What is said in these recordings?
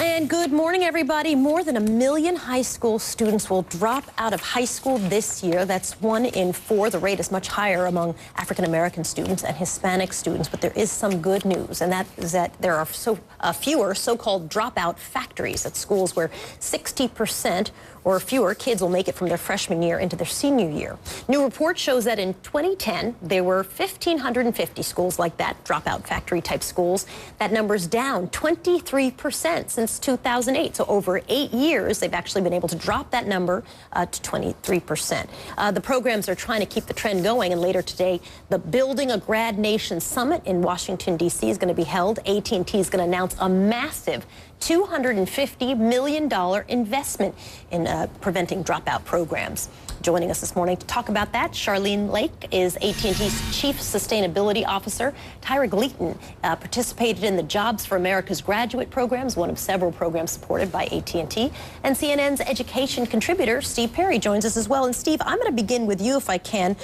And good morning, everybody. More than 1 million high school students will drop out of high school this year. That's 1 in 4. The rate is much higher among African-American students and Hispanic students. But there is some good news, and that is that there are fewer so-called dropout factories at schools where 60% or fewer kids will make it from their freshman year into their senior year. New report shows that in 2010, there were 1,550 schools like that, dropout factory-type schools. That number's down 23% since 2008. So over 8 years, they've actually been able to drop that number to 23%. The programs are trying to keep the trend going, and later today, the Building a Grad Nation Summit in Washington, D.C. is going to be held. AT&T is going to announce a massive $250 million investment in preventing dropout programs. Joining us this morning to talk about that, Charlene Lake is AT&T's Chief Sustainability Officer. Tyra Gleaton participated in the Jobs for America's Graduate Programs, one of several programs supported by AT&T. And CNN's education contributor, Steve Perry, joins us as well. And Steve, I'm going to begin with you if I can.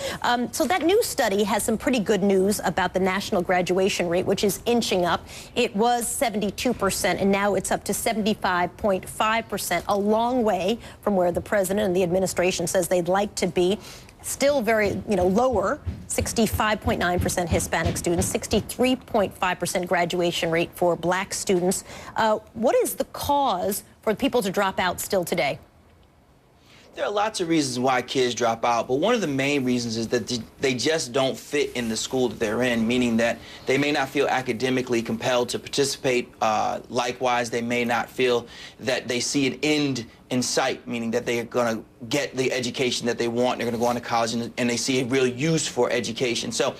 So that new study has some pretty good news about the national graduation rate, which is inching up. It was 72%, and now it's up to 75.5%, a long way from where the president and the administration says they'd like to be. Still very, lower, 65.9% Hispanic students, 63.5% graduation rate for black students. What is the cause for people to drop out still today? There are lots of reasons why kids drop out, but one of the main reasons is that they just don't fit in the school that they're in, meaning that they may not feel academically compelled to participate. Likewise, they may not feel that they see an end in sight, meaning that they are going to get the education that they want. They're going to go on to college, and they see a real use for education. So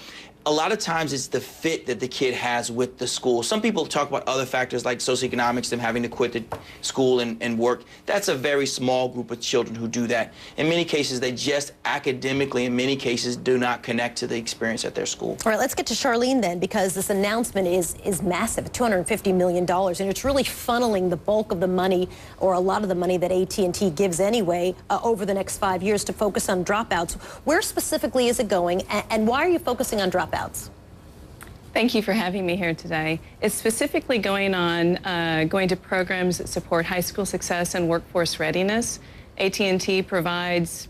a lot of times it's the fit that the kid has with the school. Some people talk about other factors like socioeconomics, them having to quit the school and work. That's a very small group of children who do that. In many cases, they just academically, in many cases, do not connect to the experience at their school. All right, let's get to Charlene then, because this announcement is massive, $250 million, and it's really funneling the bulk of the money, or a lot of the money that AT&T gives anyway, over the next 5 years to focus on dropouts. Where specifically is it going, and why are you focusing on dropouts? Thank you for having me here today. It's specifically going to programs that support high school success and workforce readiness. AT&T provides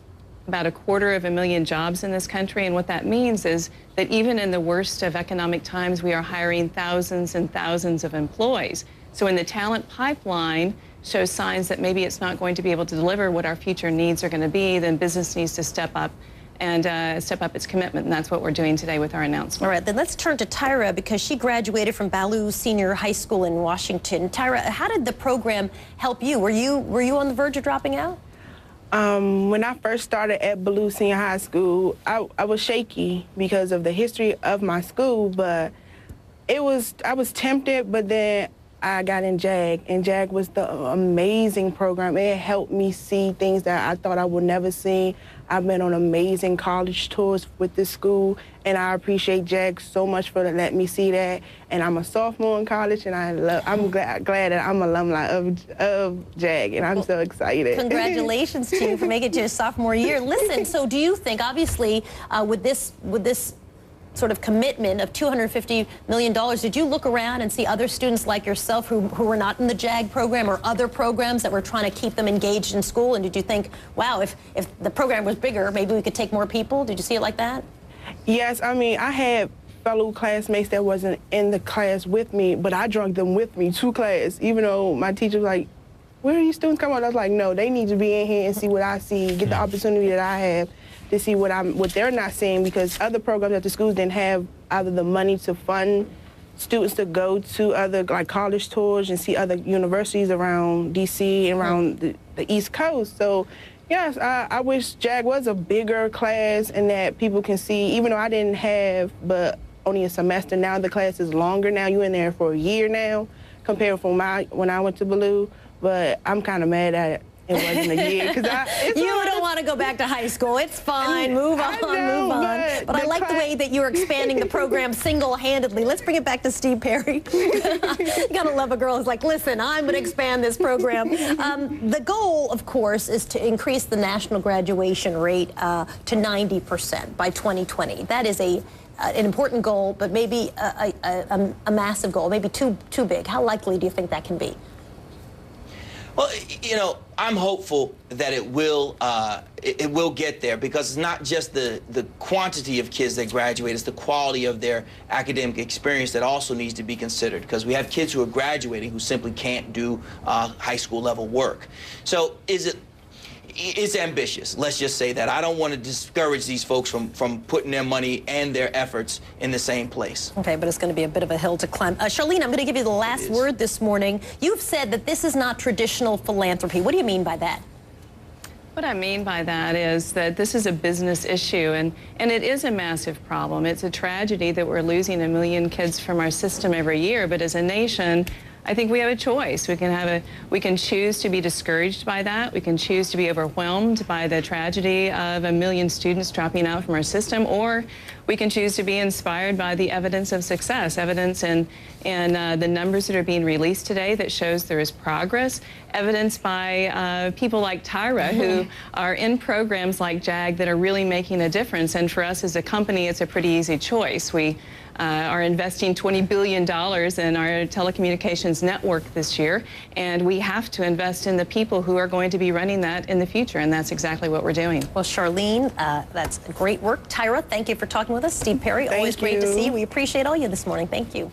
about 250,000 jobs in this country, and what that means is that even in the worst of economic times, we are hiring thousands and thousands of employees. So when the talent pipeline shows signs that maybe it's not going to be able to deliver what our future needs are going to be, then business needs to step up and step up its commitment, and that's what we're doing today with our announcement. All right, then let's turn to Tyra, because she graduated from Ballou Senior High School in Washington. Tyra, how did the program help you? Were you on the verge of dropping out? When I first started at Ballou Senior High School, I was shaky because of the history of my school, but I was tempted, but then I got in JAG, and JAG was the amazing program. It helped me see things that I thought I would never see. I've been on amazing college tours with this school, and I appreciate JAG so much for letting me see that. And I'm a sophomore in college, and I'm glad that I'm an alumni of JAG, and I'm so excited. Congratulations to you for making it to your sophomore year. Listen, so do you think, obviously, with this sort of commitment of $250 million, did you look around and see other students like yourself who were not in the JAG program or other programs that were trying to keep them engaged in school? And did you think, wow, if the program was bigger, maybe we could take more people? Did you see it like that? Yes, I mean, I had fellow classmates that wasn't in the class with me, but I drug them with me to class, even though my teacher was like, where are these students coming? I was like, no, they need to be in here and see what I see, get the opportunity that I have to see what they're not seeing, because other programs at the schools didn't have either the money to fund students to go to other college tours and see other universities around DC and around the East Coast. So yes, I wish JAG was a bigger class and that people can see, even though I didn't have but only a semester. Now the class is longer now. You're in there for a year now compared from when I went to Ballou, but I'm kind of mad at it. It wasn't a year, because you don't want to go back to high school. It's fine. Move on, move on. But I like the way that you're expanding the program single-handedly. Let's bring it back to Steve Perry. You gotta love a girl who's like, listen, I'm going to expand this program. The goal, of course, is to increase the national graduation rate to 90% by 2020. That is an important goal, but maybe a massive goal, maybe too big. How likely do you think that can be? Well, you know, I'm hopeful that it will get there, because it's not just the quantity of kids that graduate, it's the quality of their academic experience that also needs to be considered, because we have kids who are graduating who simply can't do high school level work. So it's ambitious, let's just say that. I don't want to discourage these folks from putting their money and their efforts in the same place. Okay, but it's going to be a bit of a hill to climb. Charlene, I'm going to give you the last word this morning. You've said that this is not traditional philanthropy. What do you mean by that? What I mean by that is that this is a business issue, and it is a massive problem. It's a tragedy that we're losing 1 million kids from our system every year, but as a nation, I think we have a choice. We can choose to be discouraged by that. We can choose to be overwhelmed by the tragedy of 1 million students dropping out from our system, or we can choose to be inspired by the evidence of success, evidence in the numbers that are being released today that shows there is progress, evidence by people like Tyra who are in programs like JAG that are really making a difference. And for us as a company, it's a pretty easy choice. We are investing $20 billion in our telecommunications network this year, and we have to invest in the people who are going to be running that in the future, and that's exactly what we're doing. Well, Charlene, that's great work. Tyra, thank you for talking with us. Steve Perry, always great to see you. We appreciate all you this morning. Thank you.